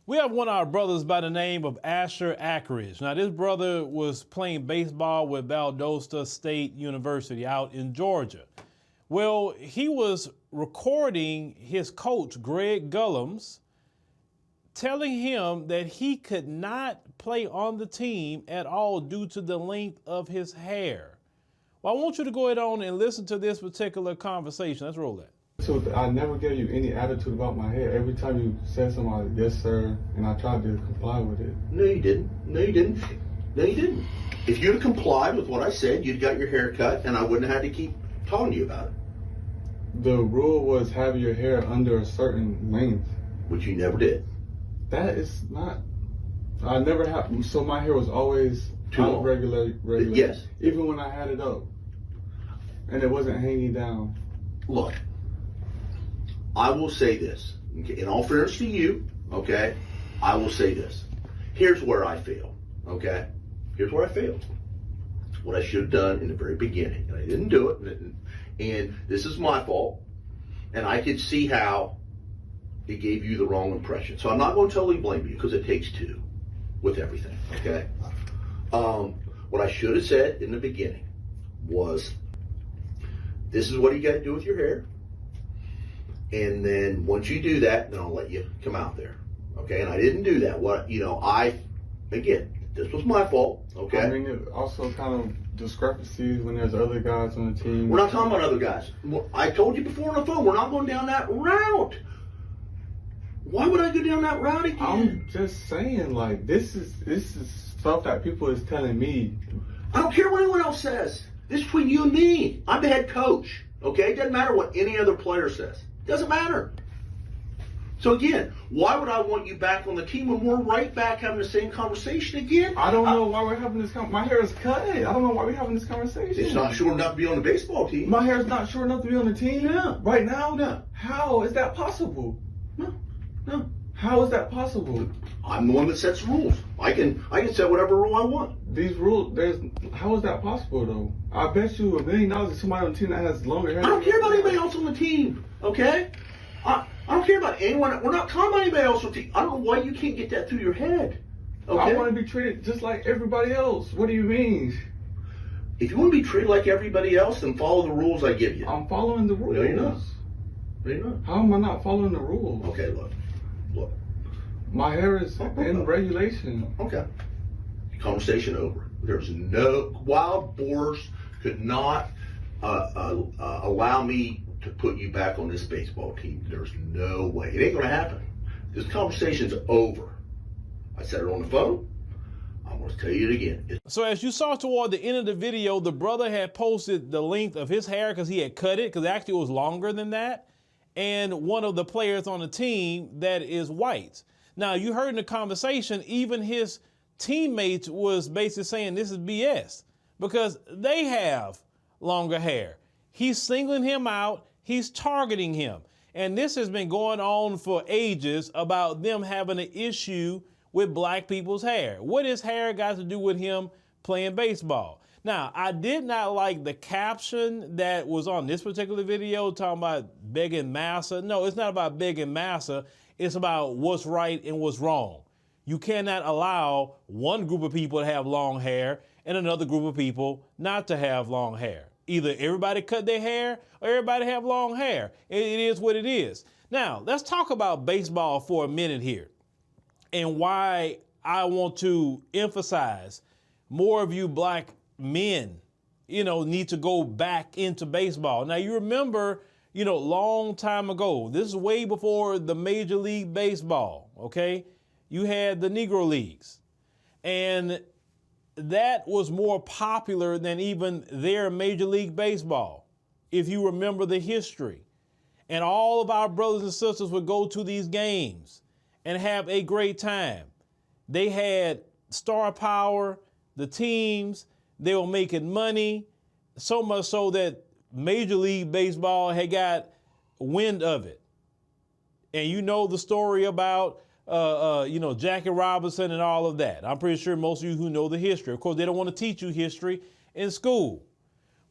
We have one of our brothers by the name of Asher Ackridge. Now, this brother was playing baseball with Valdosta State University out in Georgia. Well, he was recording his coach, Greg Gullums, telling him that he could not play on the team at all due to the length of his hair. Well, I want you to go ahead on and listen to this particular conversation. Let's roll that. So I never gave you any attitude about my hair. Every time you said something, yes, sir, and I tried to comply with it. No, you didn't. No, you didn't. No, you didn't. If you'd have complied with what I said, you'd got your hair cut, and I wouldn't have had to keep talking to you about it. The rule was have your hair under a certain length. Which you never did. That is not. I never have. So my hair was always Too long. regular. Yes. Even when I had it up, and it wasn't hanging down. Look, I will say this, okay, in all fairness to you, okay, I will say this. Here's where I failed, okay? Here's where I failed. What I should have done in the very beginning, and I didn't do it, and this is my fault, and I could see how it gave you the wrong impression. So I'm not going to totally blame you, because it takes two with everything, okay? What I should have said in the beginning was, this is what you got to do with your hair. And then once you do that, then I'll let you come out there. Okay, and I didn't do that. Again, this was my fault. Okay. I mean, it also kind of discrepancies when there's other guys on the team. We're not talking about other guys. I told you before on the phone, we're not going down that route. Why would I go down that route again? I'm just saying, like, this is stuff that people is telling me. I don't care what anyone else says. This is between you and me. I'm the head coach. Okay, it doesn't matter what any other player says. Doesn't matter. So again, why would I want you back on the team when we're right back having the same conversation again? I don't know why we're having this my hair is cut. I don't know why we're having this conversation. It's not sure enough to be on the baseball team. My hair is not short enough to be on the team? No. Right now? No. How is that possible? No. How is that possible? I'm the one that sets rules. I can set whatever rule I want. These rules, how is that possible though? I bet you $1 million to somebody on the team that has longer hair. I don't care about anybody else on the team, okay? I don't care about anyone. We're not talking about anybody else on the team. I don't know why you can't get that through your head. Okay? I want to be treated just like everybody else. What do you mean? If you want to be treated like everybody else, then follow the rules I give you. I'm following the rules. No, you're not. No, you're not. How am I not following the rules? Okay, look. My hair is in regulation. Okay. Conversation over. There's no, wild boars could not allow me to put you back on this baseball team. There's no way. It ain't going to happen. This conversation's over. I said it on the phone. I'm going to tell you it again. So as you saw toward the end of the video, the brother had posted the length of his hair because he had cut it, because actually it was longer than that. And one of the players on the team that is white. Now, you heard in the conversation, even his teammates was basically saying this is BS because they have longer hair. He's singling him out. He's targeting him. And this has been going on for ages about them having an issue with black people's hair. What has hair got to do with him playing baseball? Now, I did not like the caption that was on this particular video talking about begging massa. No, it's not about begging massa. It's about what's right and what's wrong. You cannot allow one group of people to have long hair and another group of people not to have long hair. Either everybody cut their hair or everybody have long hair. It is what it is. Now, let's talk about baseball for a minute here and why I want to emphasize more of you black men, need to go back into baseball. Now, you remember, long time ago, this is way before the Major League Baseball, okay? You had the Negro Leagues, and that was more popular than even their Major League Baseball, if you remember the history. And all of our brothers and sisters would go to these games and have a great time. They had star power, the teams, they were making money, so much so that Major League Baseball had got wind of it. And you know the story about, Jackie Robinson and all of that. I'm pretty sure most of you who know the history. Of course, they don't want to teach you history in school.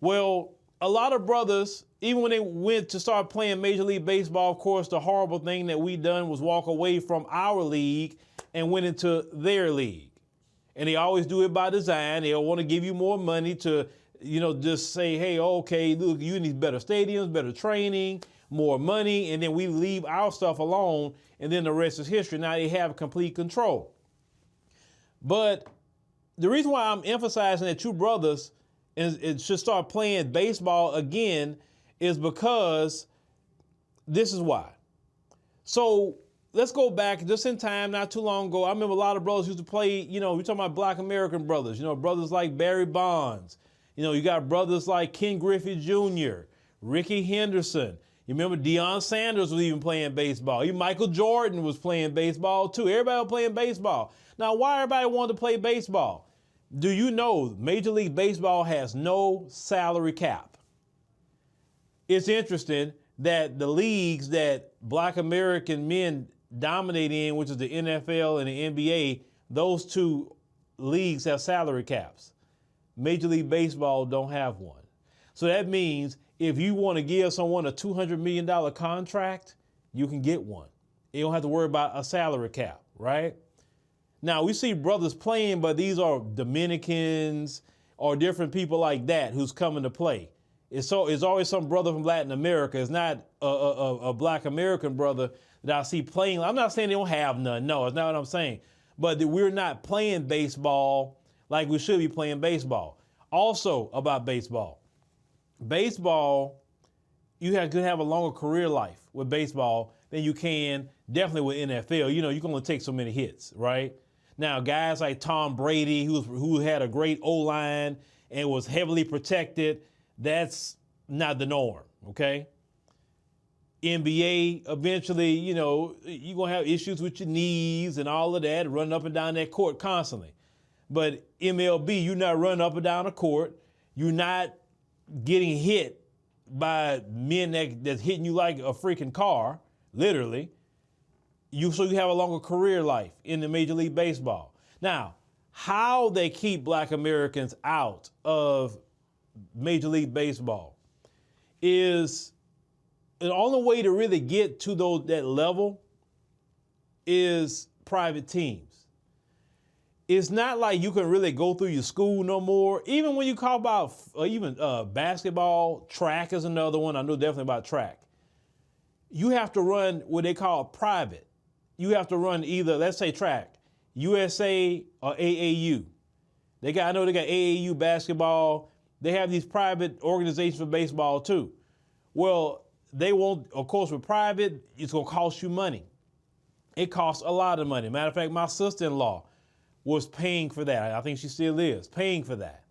Well, a lot of brothers, even when they went to start playing Major League Baseball, of course, the horrible thing that we done was walk away from our league and went into their league. And they always do it by design. They want to give you more money to, just say, hey, okay, look, you need better stadiums, better training, more money, and then we leave our stuff alone, and then the rest is history. Now they have complete control. But the reason why I'm emphasizing that you brothers and should start playing baseball again is because this is why. So let's go back just in time, not too long ago. I remember a lot of brothers used to play, we're talking about Black American brothers, brothers like Barry Bonds. You got brothers like Ken Griffey Jr., Ricky Henderson. You remember Deion Sanders was even playing baseball. Even Michael Jordan was playing baseball too. Everybody was playing baseball. Now, why everybody wanted to play baseball? Do you know Major League Baseball has no salary cap? It's interesting that the leagues that Black American men dominate in, which is the NFL and the NBA, those two leagues have salary caps. Major League Baseball don't have one. So that means if you want to give someone a $200 million contract, you can get one. You don't have to worry about a salary cap, right? Now, we see brothers playing, but these are Dominicans or different people like that who's coming to play. It's always some brother from Latin America. It's not a Black American brother that I see playing. I'm not saying they don't have none. No, it's not what I'm saying. But that we're not playing baseball like we should be playing baseball. Also about baseball. Baseball, you could have a longer career life with baseball than you can definitely with NFL. You can only take so many hits, right? Now, guys like Tom Brady, who had a great O-line and was heavily protected, that's not the norm, okay? NBA, eventually, you're going to have issues with your knees and all of that, running up and down that court constantly. But MLB, you're not running up and down the court. You're not getting hit by men that's hitting you like a freaking car, literally. So you have a longer career life in the Major League Baseball. Now, how they keep Black Americans out of Major League Baseball is the only way to really get to that level is private teams. It's not like you can really go through your school no more. Even when you talk about basketball, track is another one. I know definitely about track. You have to run what they call private. You have to run either, let's say track, USA or AAU. I know they got AAU basketball. They have these private organizations for baseball too. Well, they won't, of course, with private, it's going to cost you money. It costs a lot of money. Matter of fact, my sister-in-law was paying for that. I think she still is paying for that.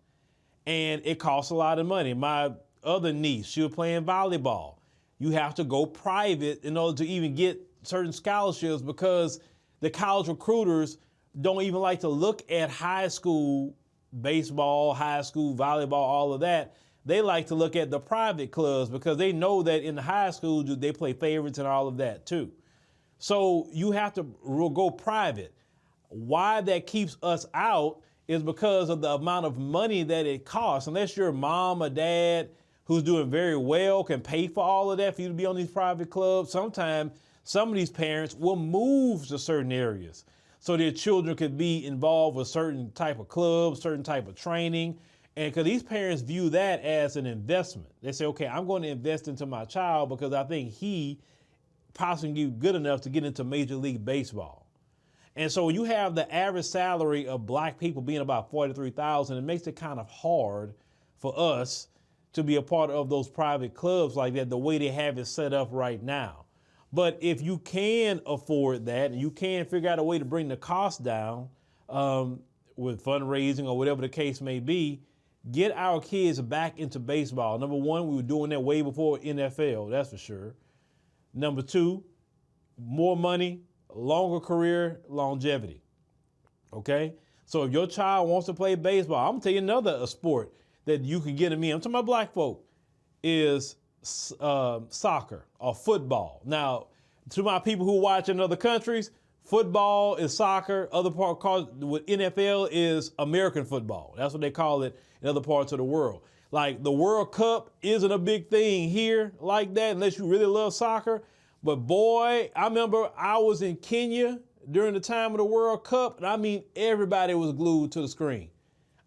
And it costs a lot of money. My other niece, she was playing volleyball. You have to go private in order to even get certain scholarships because the college recruiters don't even like to look at high school baseball, high school volleyball, all of that. They like to look at the private clubs because they know that in the high school, they play favorites and all of that too. So you have to go private. Why that keeps us out is because of the amount of money that it costs. Unless your mom or dad who's doing very well can pay for all of that for you to be on these private clubs, sometimes some of these parents will move to certain areas so their children could be involved with certain type of clubs, certain type of training. And because these parents view that as an investment. They say, okay, I'm going to invest into my child because I think he possibly good enough to get into Major League Baseball. And so when you have the average salary of Black people being about $43,000, it makes it kind of hard for us to be a part of those private clubs like that, the way they have it set up right now. But if you can afford that and you can figure out a way to bring the cost down with fundraising or whatever the case may be, get our kids back into baseball. Number one, we were doing that way before NFL, that's for sure. Number two, more money, longer career, longevity. Okay? So if your child wants to play baseball, I'm gonna tell you another sport that you can get them in. I'm talking about Black folk, is soccer or football. Now, to my people who watch in other countries, football is soccer. Other part with NFL is American football. That's what they call it in other parts of the world. Like the World Cup isn't a big thing here like that unless you really love soccer. But boy, I remember I was in Kenya during the time of the World Cup, and I mean, everybody was glued to the screen.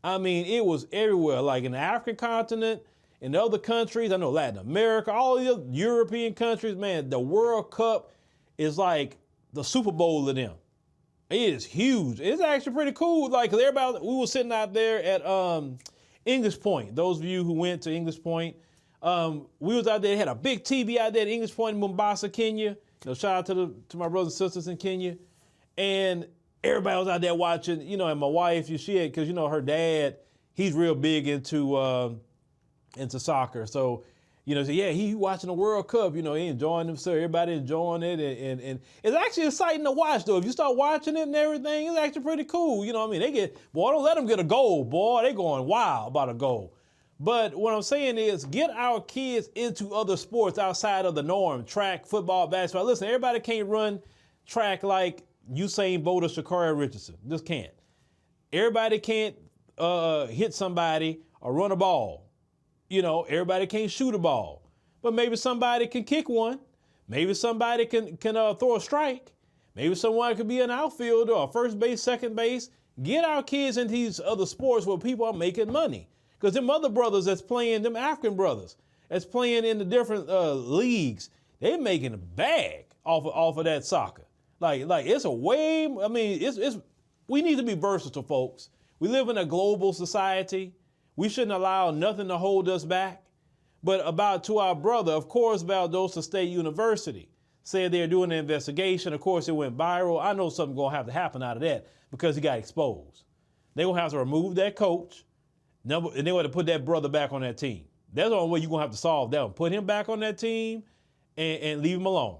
I mean, it was everywhere, like in the African continent, in other countries, I know Latin America, all the other European countries, man, the World Cup is like the Super Bowl of them. It is huge. It's actually pretty cool. Like, 'cause everybody, we were sitting out there at English Point. Those of you who went to English Point, we was out there, had a big TV out there at English Point in Mombasa, Kenya. You know, shout out to my brothers and sisters in Kenya. And everybody was out there watching, you know, and my wife, she had, cause you know, her dad, he's real big into soccer. So, you know, so yeah, he watching the World Cup, you know, he enjoying himself, everybody enjoying it. And it's actually exciting to watch though. If you start watching it and everything, it's actually pretty cool. You know what I mean? Boy, don't let them get a goal, boy. They going wild about a goal. But what I'm saying is get our kids into other sports outside of the norm, track, football, basketball. Listen, everybody can't run track like Usain Bolt or Sha'Carri Richardson. Just can't. Everybody can't hit somebody or run a ball. You know, everybody can't shoot a ball. But maybe somebody can kick one. Maybe somebody can throw a strike. Maybe someone could be an outfielder or first base, second base. Get our kids into these other sports where people are making money. Because them other brothers that's playing, them African brothers that's playing in the different leagues, they making a bag off of that soccer. Like it's a way, I mean, we need to be versatile, folks. We live in a global society. We shouldn't allow nothing to hold us back. But to our brother, of course, Valdosta State University said they're doing an investigation. Of course, it went viral. I know something's going to have to happen out of that because he got exposed. They're going to have to remove that coach. And they want to put that brother back on that team. That's the only way you're going to have to solve that one. Put him back on that team and leave him alone.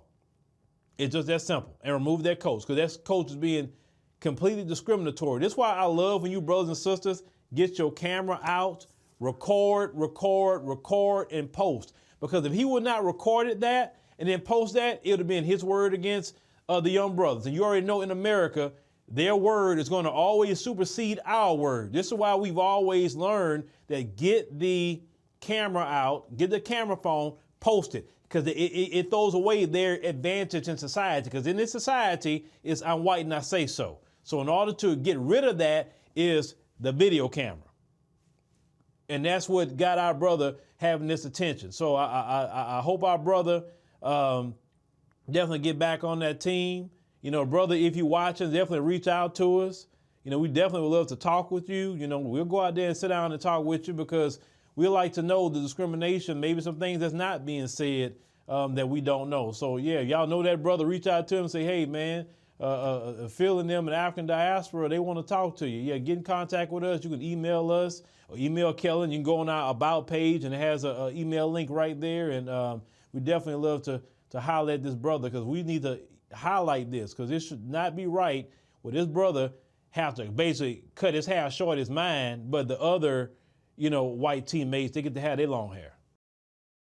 It's just that simple. And remove that coach, because that coach is being completely discriminatory. That's why I love when you brothers and sisters get your camera out, record, and post. Because if he would not recorded that and then post that, it would have been his word against the young brothers. And you already know in America, their word is going to always supersede our word. This is why we've always learned that get the camera out, get the camera phone, post it. Because it throws away their advantage in society. Because in this society, it's I'm white and I say so. So in order to get rid of that is the video camera. And that's what got our brother having this attention. So I hope our brother definitely get back on that team. You know, brother, if you're watching, definitely reach out to us. You know, we definitely would love to talk with you. You know, we'll go out there and sit down and talk with you because we like to know the discrimination, maybe some things that's not being said that we don't know. So, yeah, y'all know that brother, reach out to him and say, hey, man, Phil and them in the African diaspora, they want to talk to you. Yeah, get in contact with us. You can email us or email Kellen. You can go on our About page, and it has an email link right there. And we definitely love to highlight this brother because we need to highlight this because it should not be right where this brother have to basically cut his hair short as mine, but the other, you know, white teammates, they get to have their long hair.